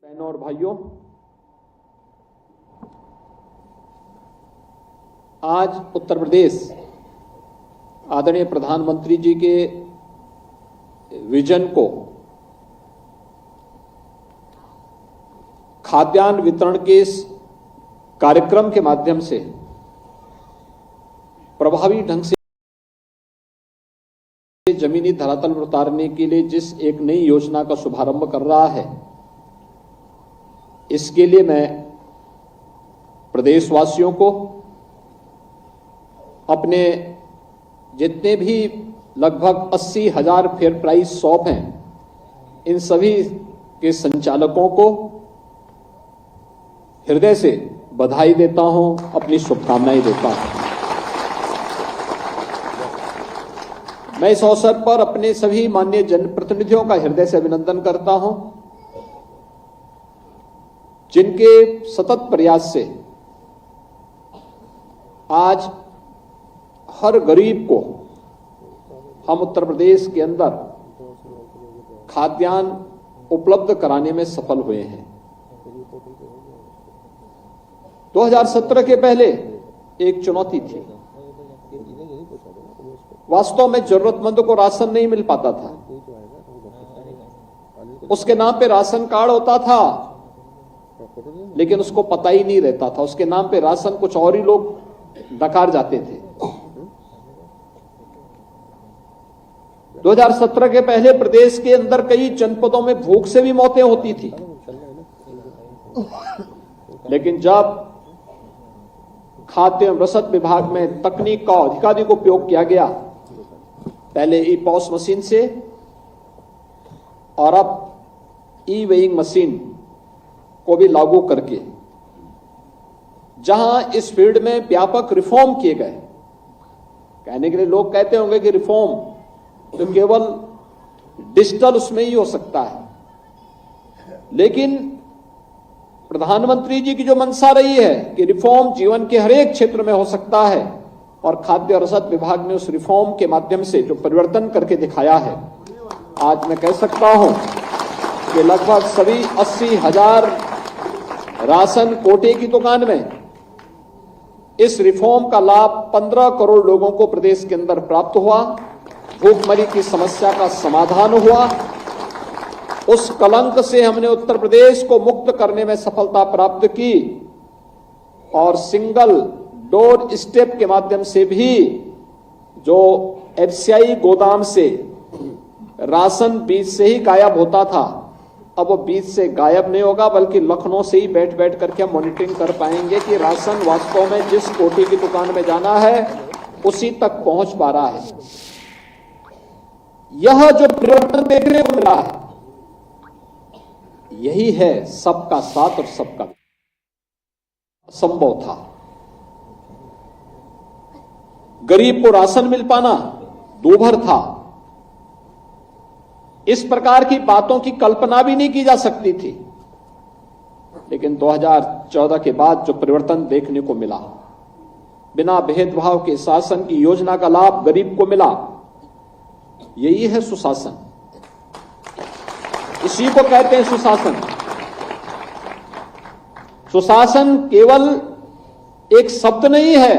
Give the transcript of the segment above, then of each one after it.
बहनों और भाइयों, आज उत्तर प्रदेश आदरणीय प्रधानमंत्री जी के विजन को खाद्यान्न वितरण के इस कार्यक्रम के माध्यम से प्रभावी ढंग से जमीनी धरातल पर उतारने के लिए जिस एक नई योजना का शुभारंभ कर रहा है, इसके लिए मैं प्रदेशवासियों को, अपने जितने भी लगभग 80,000 फेयर प्राइस शॉप हैं, इन सभी के संचालकों को हृदय से बधाई देता हूं, अपनी शुभकामनाएं देता हूं। मैं इस अवसर पर अपने सभी माननीय जनप्रतिनिधियों का हृदय से अभिनंदन करता हूं, जिनके सतत प्रयास से आज हर गरीब को हम उत्तर प्रदेश के अंदर खाद्यान्न उपलब्ध कराने में सफल हुए हैं। 2017 के पहले एक चुनौती थी। वास्तव में जरूरतमंद को राशन नहीं मिल पाता था। उसके नाम पे राशन कार्ड होता था, लेकिन उसको पता ही नहीं रहता था। उसके नाम पे राशन कुछ और ही लोग नकार जाते थे। 2017 के पहले प्रदेश के अंदर कई जनपदों में भूख से भी मौतें होती थी, लेकिन जब खाद्य एवं रसद विभाग में तकनीक का अधिकाधिक उपयोग किया गया, पहले ई पॉस मशीन से और अब ई वेइंग मशीन को भी लागू करके, जहां इस फील्ड में व्यापक रिफॉर्म किए गए। कहने के लिए लोग कहते होंगे कि रिफॉर्म तो केवल डिजिटल उसमें ही हो सकता है, लेकिन प्रधानमंत्री जी की जो मंशा रही है कि रिफॉर्म जीवन के हर एक क्षेत्र में हो सकता है, और खाद्य और रसद विभाग ने उस रिफॉर्म के माध्यम से जो परिवर्तन करके दिखाया है, आज मैं कह सकता हूं कि लगभग सभी 80,000 राशन कोटे की दुकान में इस रिफॉर्म का लाभ 15 करोड़ लोगों को प्रदेश के अंदर प्राप्त हुआ। भूखमरी की समस्या का समाधान हुआ। उस कलंक से हमने उत्तर प्रदेश को मुक्त करने में सफलता प्राप्त की, और सिंगल डोर स्टेप के माध्यम से भी जो एफसीआई गोदाम से राशन बीच से ही गायब होता था, अब वो बीच से गायब नहीं होगा, बल्कि लखनऊ से ही बैठ बैठ करके हम मॉनिटरिंग कर पाएंगे कि राशन वास्तव में जिस कोटी की दुकान में जाना है उसी तक पहुंच पा रहा है। यह जो परिवर्तन देखने को मिला है, यही है सबका साथ और सबका संभव था। गरीब को राशन मिल पाना दूभर था। इस प्रकार की बातों की कल्पना भी नहीं की जा सकती थी, लेकिन 2014 के बाद जो परिवर्तन देखने को मिला, बिना भेदभाव के शासन की योजना का लाभ गरीब को मिला, यही है सुशासन। इसी को कहते हैं सुशासन। सुशासन केवल एक शब्द नहीं है,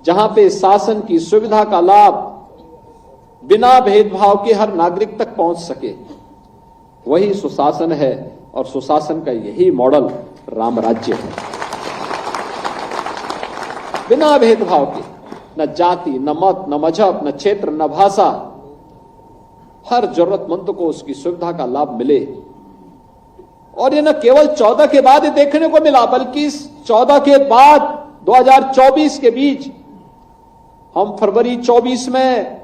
जहां पे शासन की सुविधा का लाभ बिना भेदभाव के हर नागरिक तक पहुंच सके, वही सुशासन है। और सुशासन का यही मॉडल राम राज्य है। बिना भेदभाव के, न जाति, न मत, न मजहब, न क्षेत्र, न भाषा, हर जरूरतमंद को उसकी सुविधा का लाभ मिले। और ये न केवल 14 के बाद देखने को मिला, बल्कि इस 14 के बाद 2024 के बीच हम फरवरी 24 में,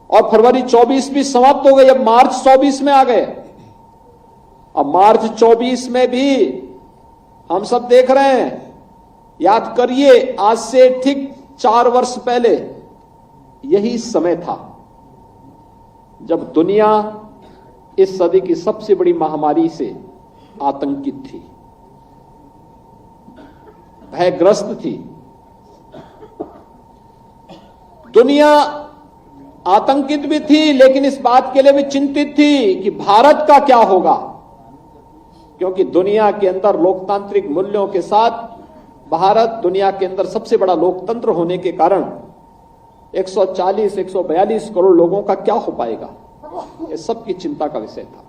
और फरवरी 24 भी समाप्त हो गई, अब मार्च 24 में आ गए। अब मार्च 24 में भी हम सब देख रहे हैं। याद करिए, आज से ठीक 4 वर्ष पहले यही समय था जब दुनिया इस सदी की सबसे बड़ी महामारी से आतंकित थी, भयग्रस्त थी। दुनिया आतंकित भी थी, लेकिन इस बात के लिए भी चिंतित थी कि भारत का क्या होगा, क्योंकि दुनिया के अंदर लोकतांत्रिक मूल्यों के साथ भारत दुनिया के अंदर सबसे बड़ा लोकतंत्र होने के कारण 140-142 करोड़ लोगों का क्या हो पाएगा, ये सबकी चिंता का विषय था।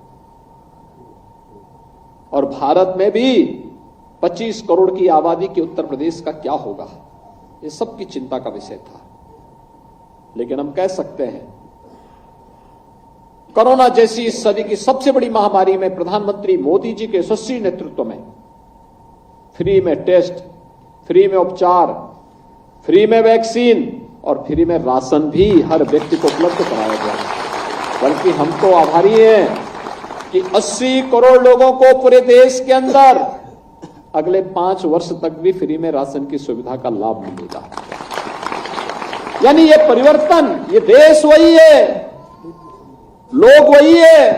और भारत में भी 25 करोड़ की आबादी के उत्तर प्रदेश का क्या होगा, ये सबकी चिंता का विषय था। लेकिन हम कह सकते हैं कोरोना जैसी इस सदी की सबसे बड़ी महामारी में प्रधानमंत्री मोदी जी के यशस्वी नेतृत्व में फ्री में टेस्ट, फ्री में उपचार, फ्री में वैक्सीन और फ्री में राशन भी हर व्यक्ति को उपलब्ध कराया गया। बल्कि हम तो आभारी हैं कि 80 करोड़ लोगों को पूरे देश के अंदर अगले 5 वर्ष तक भी फ्री में राशन की सुविधा का लाभ मिलेगा। यानी ये परिवर्तन, ये देश वही है, लोग वही है,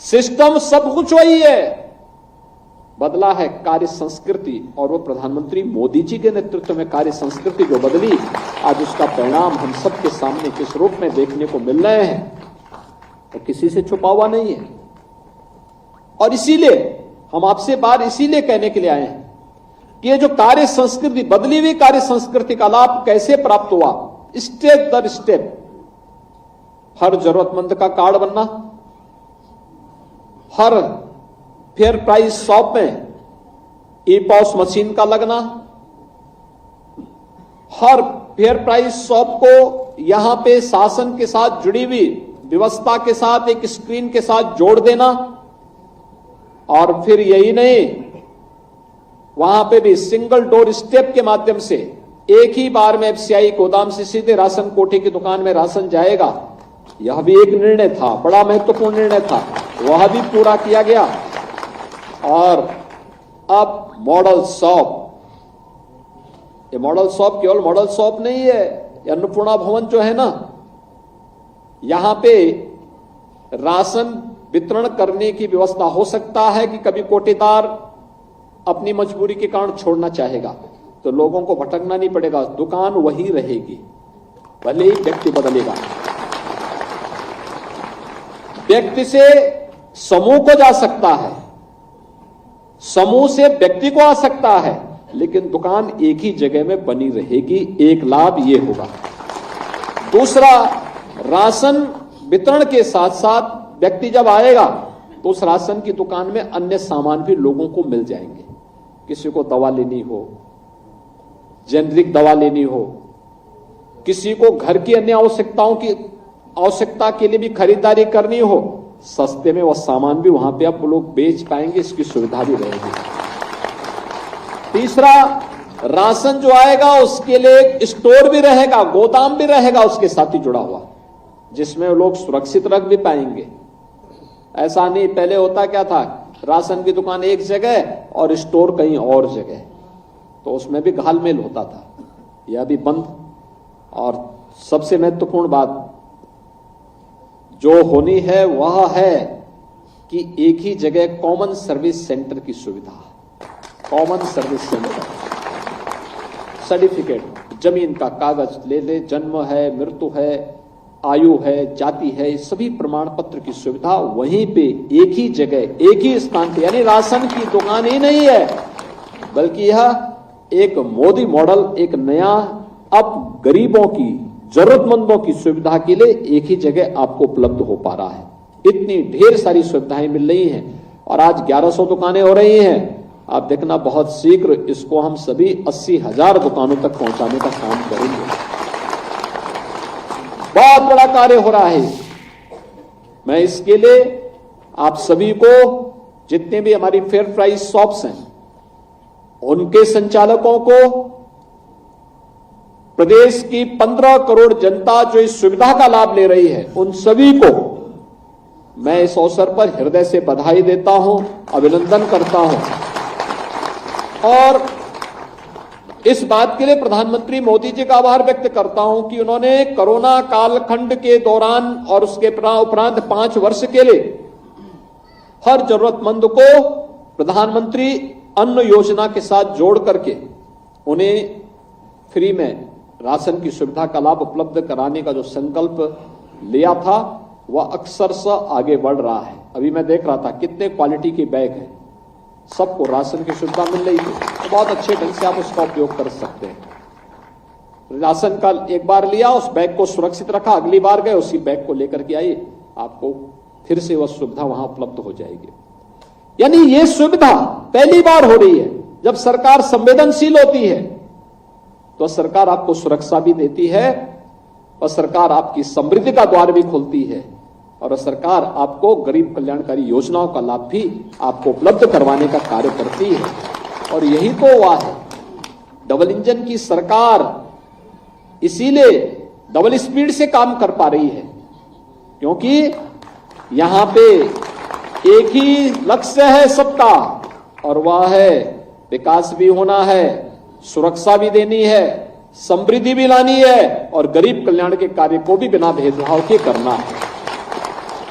सिस्टम सब कुछ वही है, बदला है कार्य संस्कृति। और वो प्रधानमंत्री मोदी जी के नेतृत्व में कार्य संस्कृति जो बदली, आज उसका परिणाम हम सबके सामने किस रूप में देखने को मिल रहे हैं, तो किसी से छुपा हुआ नहीं है। और इसीलिए हम आपसे बात इसीलिए कहने के लिए आए हैं कि ये जो कार्य संस्कृति, बदली हुई कार्य संस्कृति का लाभ कैसे प्राप्त हुआ, स्टेप दर स्टेप, हर जरूरतमंद का कार्ड बनना, हर फेयर प्राइस शॉप में ई-पॉस मशीन का लगना, हर फेयर प्राइस शॉप को यहां पे शासन के साथ जुड़ी हुई व्यवस्था के साथ एक स्क्रीन के साथ जोड़ देना। और फिर यही नहीं, वहां पे भी सिंगल डोर स्टेप के माध्यम से एक ही बार में एफसीआई गोदाम से सीधे राशन कोठी की दुकान में राशन जाएगा। यह भी एक निर्णय था, बड़ा महत्वपूर्ण निर्णय था, वह भी पूरा किया गया। और अब मॉडल शॉप, ये मॉडल शॉप केवल मॉडल शॉप नहीं है, ये अन्नपूर्णा भवन जो है ना, यहां पे राशन वितरण करने की व्यवस्था हो सकता है कि कभी कोटेदार अपनी मजबूरी के कारण छोड़ना चाहेगा, तो लोगों को भटकना नहीं पड़ेगा, दुकान वही रहेगी, भले ही व्यक्ति बदलेगा। व्यक्ति से समूह को जा सकता है, समूह से व्यक्ति को आ सकता है, लेकिन दुकान एक ही जगह में बनी रहेगी। एक लाभ ये होगा। दूसरा, राशन वितरण के साथ साथ व्यक्ति जब आएगा तो उस राशन की दुकान में अन्य सामान भी लोगों को मिल जाएंगे। किसी को दवा लेनी हो, जेनरिक दवा लेनी हो, किसी को घर की अन्य आवश्यकता के लिए भी खरीदारी करनी हो, सस्ते में वह सामान भी वहां पे आप लोग बेच पाएंगे, इसकी सुविधा भी रहेगी। तीसरा, राशन जो आएगा उसके लिए एक स्टोर भी रहेगा, गोदाम भी रहेगा उसके साथ ही जुड़ा हुआ, जिसमें लोग सुरक्षित रख भी पाएंगे। ऐसा नहीं, पहले होता क्या था, राशन की दुकान एक जगह और स्टोर कहीं और जगह, तो उसमें भी घालमेल होता था, यह भी बंद। और सबसे महत्वपूर्ण बात जो होनी है वह है कि एक ही जगह कॉमन सर्विस सेंटर की सुविधा, कॉमन सर्विस सेंटर, सर्टिफिकेट, जमीन का कागज ले ले, जन्म है, मृत्यु है, आयु है, जाति है, सभी प्रमाण पत्र की सुविधा वहीं पे एक ही जगह, एक ही स्थान पे। यानी राशन की दुकान ही नहीं है, बल्कि यह एक मोदी मॉडल, एक नया, अब गरीबों की, जरूरतमंदों की सुविधा के लिए एक ही जगह आपको उपलब्ध हो पा रहा है। इतनी ढेर सारी सुविधाएं मिल रही हैं और आज 1100 दुकानें हो रही हैं। आप देखना बहुत शीघ्र इसको हम सभी 80,000 दुकानों तक पहुंचाने का काम करेंगे। बहुत बड़ा कार्य हो रहा है। मैं इसके लिए आप सभी को, जितने भी हमारी फेयर प्राइस शॉप्स हैं, उनके संचालकों को, प्रदेश की 15 करोड़ जनता जो इस सुविधा का लाभ ले रही है, उन सभी को मैं इस अवसर पर हृदय से बधाई देता हूं, अभिनंदन करता हूं। और इस बात के लिए प्रधानमंत्री मोदी जी का आभार व्यक्त करता हूं कि उन्होंने कोरोना कालखंड के दौरान और उसके उपरांत 5 वर्ष के लिए हर जरूरतमंद को प्रधानमंत्री अन्न योजना के साथ जोड़ करके उन्हें फ्री में राशन की सुविधा का लाभ उपलब्ध कराने का जो संकल्प लिया था वह अक्सरशः आगे बढ़ रहा है। अभी मैं देख रहा था कितने क्वालिटी के बैग हैं, सबको राशन की सुविधा मिल रही थी, तो बहुत अच्छे ढंग से आप उसका उपयोग कर सकते हैं। राशन का एक बार लिया, उस बैग को सुरक्षित रखा, अगली बार गए उसी बैग को लेकर के आइए, आपको फिर से वह सुविधा वहां उपलब्ध हो जाएगी। यानी यह सुविधा पहली बार हो रही है। जब सरकार संवेदनशील होती है तो सरकार आपको सुरक्षा भी देती है और सरकार आपकी समृद्धि का द्वार भी खोलती है और सरकार आपको गरीब कल्याणकारी योजनाओं का लाभ भी आपको उपलब्ध करवाने का कार्य करती है। और यही तो हुआ है, डबल इंजन की सरकार इसीलिए डबल स्पीड से काम कर पा रही है, क्योंकि यहां पे एक ही लक्ष्य है सबका, और वह है विकास भी होना है, सुरक्षा भी देनी है, समृद्धि भी लानी है और गरीब कल्याण के कार्य को भी बिना भेदभाव के करना है।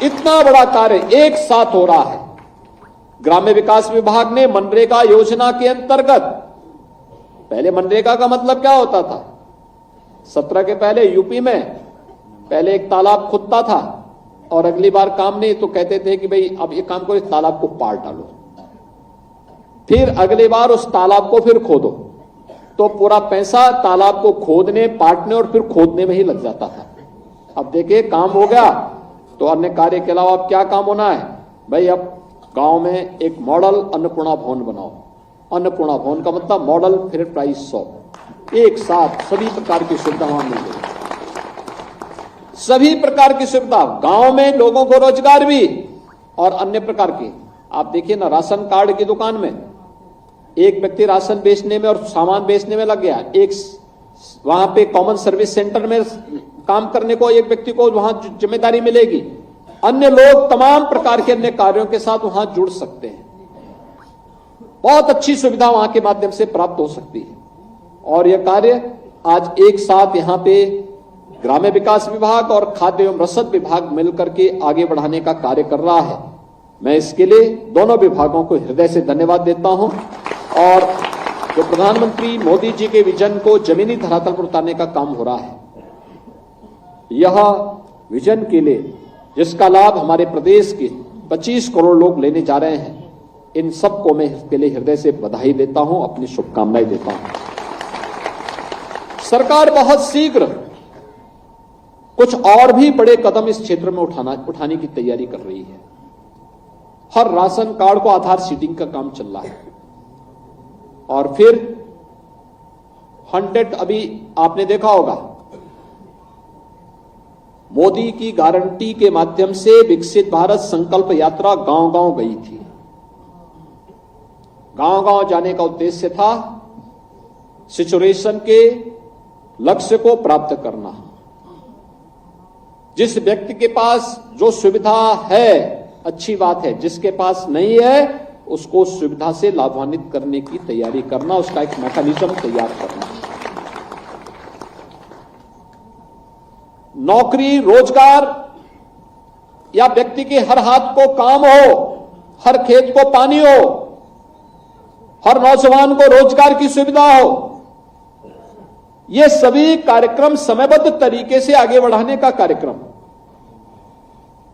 इतना बड़ा कार्य एक साथ हो रहा है। ग्राम्य विकास विभाग ने मनरेगा योजना के अंतर्गत, पहले मनरेगा का मतलब क्या होता था, 17 के पहले यूपी में पहले एक तालाब खुदता था और अगली बार काम नहीं तो कहते थे कि भाई अब ये काम करो, इस तालाब को पार डालो, फिर अगली बार उस तालाब को फिर खोदो, तो पूरा पैसा तालाब को खोदने, पाटने और फिर खोदने में ही लग जाता था। अब देखिए काम हो गया तो अन्य कार्य के अलावा अब क्या काम होना है भाई, अब गांव में एक मॉडल अन्नपूर्णा भवन बनाओ। अन्नपूर्णा भवन का मतलब मॉडल फिर प्राइस शॉप, एक साथ सभी प्रकार की सुविधा वहां मिल गई, सभी प्रकार की सुविधा, गांव में लोगों को रोजगार भी और अन्य प्रकार की। आप देखिए ना, राशन कार्ड की दुकान में एक व्यक्ति राशन बेचने में और सामान बेचने में लग गया, एक वहां पे कॉमन सर्विस सेंटर में काम करने को एक व्यक्ति को वहां जिम्मेदारी मिलेगी, अन्य लोग तमाम प्रकार के अन्य कार्यों के साथ वहां जुड़ सकते हैं। बहुत अच्छी सुविधा वहां के माध्यम से प्राप्त हो सकती है और यह कार्य आज एक साथ यहां पे ग्राम्य विकास विभाग और खाद्य एवं रसद विभाग मिलकर के आगे बढ़ाने का कार्य कर रहा है। मैं इसके लिए दोनों विभागों को हृदय से धन्यवाद देता हूं और जो प्रधानमंत्री मोदी जी के विजन को जमीनी धरातल पर उतारने का काम हो रहा है, यह विजन के लिए जिसका लाभ हमारे प्रदेश के 25 करोड़ लोग लेने जा रहे हैं, इन सबको मैं इसके लिए हृदय से बधाई देता हूं, अपनी शुभकामनाएं देता हूं। सरकार बहुत शीघ्र कुछ और भी बड़े कदम इस क्षेत्र में उठाने की तैयारी कर रही है। हर राशन कार्ड को आधार सीडिंग का काम चल रहा है और फिर 100, अभी आपने देखा होगा मोदी की गारंटी के माध्यम से विकसित भारत संकल्प यात्रा गांव-गांव गई थी। गांव-गांव जाने का उद्देश्य था सिचुएशन के लक्ष्य को प्राप्त करना। जिस व्यक्ति के पास जो सुविधा है अच्छी बात है, जिसके पास नहीं है उसको सुविधा से लाभान्वित करने की तैयारी करना, उसका एक मैकेनिज्म तैयार करना। नौकरी, रोजगार या व्यक्ति के हर हाथ को काम हो, हर खेत को पानी हो, हर नौजवान को रोजगार की सुविधा हो, ये सभी कार्यक्रम समयबद्ध तरीके से आगे बढ़ाने का कार्यक्रम।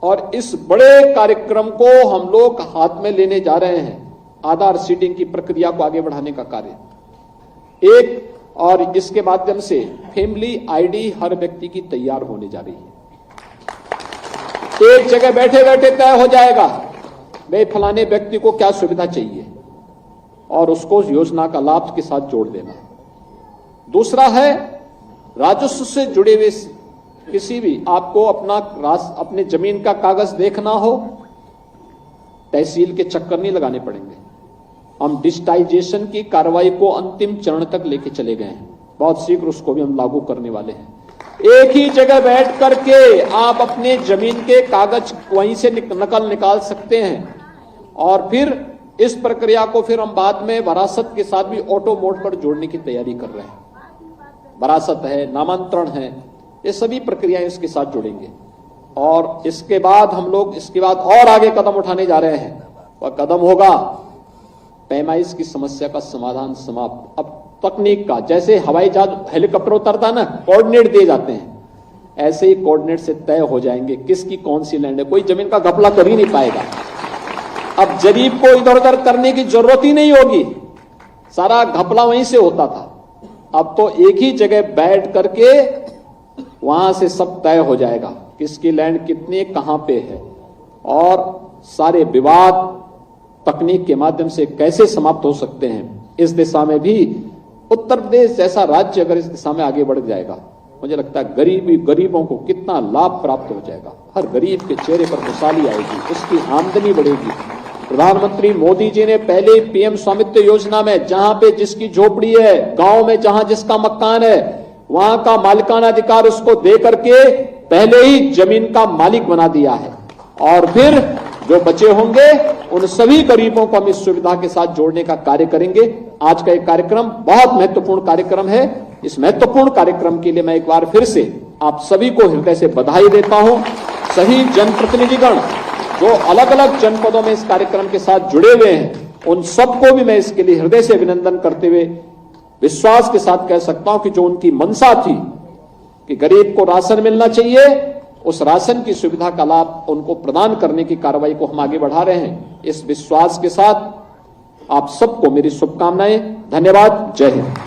और इस बड़े कार्यक्रम को हम लोग हाथ में लेने जा रहे हैं, आधार सीडिंग की प्रक्रिया को आगे बढ़ाने का कार्य एक, और इसके माध्यम से फैमिली आईडी हर व्यक्ति की तैयार होने जा रही है। एक जगह बैठे बैठे तय हो जाएगा भाई फलाने व्यक्ति को क्या सुविधा चाहिए और उसको योजना का लाभ के साथ जोड़ देना। दूसरा है राजस्व से जुड़े हुए किसी भी, आपको अपने जमीन का कागज देखना हो, तहसील के चक्कर नहीं लगाने पड़ेंगे। हम डिजिटाइजेशन की कार्रवाई को अंतिम चरण तक लेके चले गए हैं, बहुत शीघ्र उसको भी हम लागू करने वाले हैं। एक ही जगह बैठ करके आप अपने जमीन के कागज वहीं से नकल निकाल सकते हैं और फिर इस प्रक्रिया को फिर हम बाद में वरासत के साथ भी ऑटो मोड पर जोड़ने की तैयारी कर रहे हैं। वरासत है, नामांतरण है, ये सभी प्रक्रियाएं इसके साथ जुड़ेंगे और इसके बाद हम लोग इसके बाद और आगे कदम उठाने जा रहे हैं। वह कदम होगा पैमाइश की समस्या का समाधान समाप्त। अब तकनीक का, जैसे हवाई जहाज हेलीकॉप्टर उतरता ना, कोऑर्डिनेट दिए जाते हैं, ऐसे ही कोऑर्डिनेट से तय हो जाएंगे किसकी कौन सी लैंड है। कोई जमीन का घपला कर ही नहीं पाएगा। अब जरीब को इधर उधर करने की जरूरत ही नहीं होगी, सारा घपला वहीं से होता था। अब तो एक ही जगह बैठ करके वहां से सब तय हो जाएगा किसकी लैंड कितनी कहां पे है, और सारे विवाद तकनीक के माध्यम से कैसे समाप्त हो सकते हैं। इस दिशा में भी उत्तर प्रदेश जैसा राज्य अगर इस दिशा में आगे बढ़ जाएगा, मुझे लगता है गरीबों को कितना लाभ प्राप्त हो जाएगा। हर गरीब के चेहरे पर खुशहाली आएगी, उसकी आमदनी बढ़ेगी। प्रधानमंत्री मोदी जी ने पहले ही पीएम स्वामित्व योजना में, जहां पे जिसकी झोपड़ी है, गांव में जहां जिसका मकान है, वहां का मालिकाना अधिकार उसको दे करके पहले ही जमीन का मालिक बना दिया है। और फिर जो बचे होंगे उन सभी गरीबों को हम इस सुविधा के साथ जोड़ने का कार्य करेंगे। आज का एक कार्यक्रम बहुत महत्वपूर्ण कार्यक्रम है। इस महत्वपूर्ण कार्यक्रम के लिए मैं एक बार फिर से आप सभी को हृदय से बधाई देता हूं। सही जनप्रतिनिधिगण जो अलग अलग जनपदों में इस कार्यक्रम के साथ जुड़े हुए हैं, उन सबको भी मैं इसके लिए हृदय से अभिनंदन करते हुए विश्वास के साथ कह सकता हूं कि जो उनकी मंशा थी कि गरीब को राशन मिलना चाहिए, उस राशन की सुविधा का लाभ उनको प्रदान करने की कार्रवाई को हम आगे बढ़ा रहे हैं। इस विश्वास के साथ आप सबको मेरी शुभकामनाएं। धन्यवाद। जय हिंद।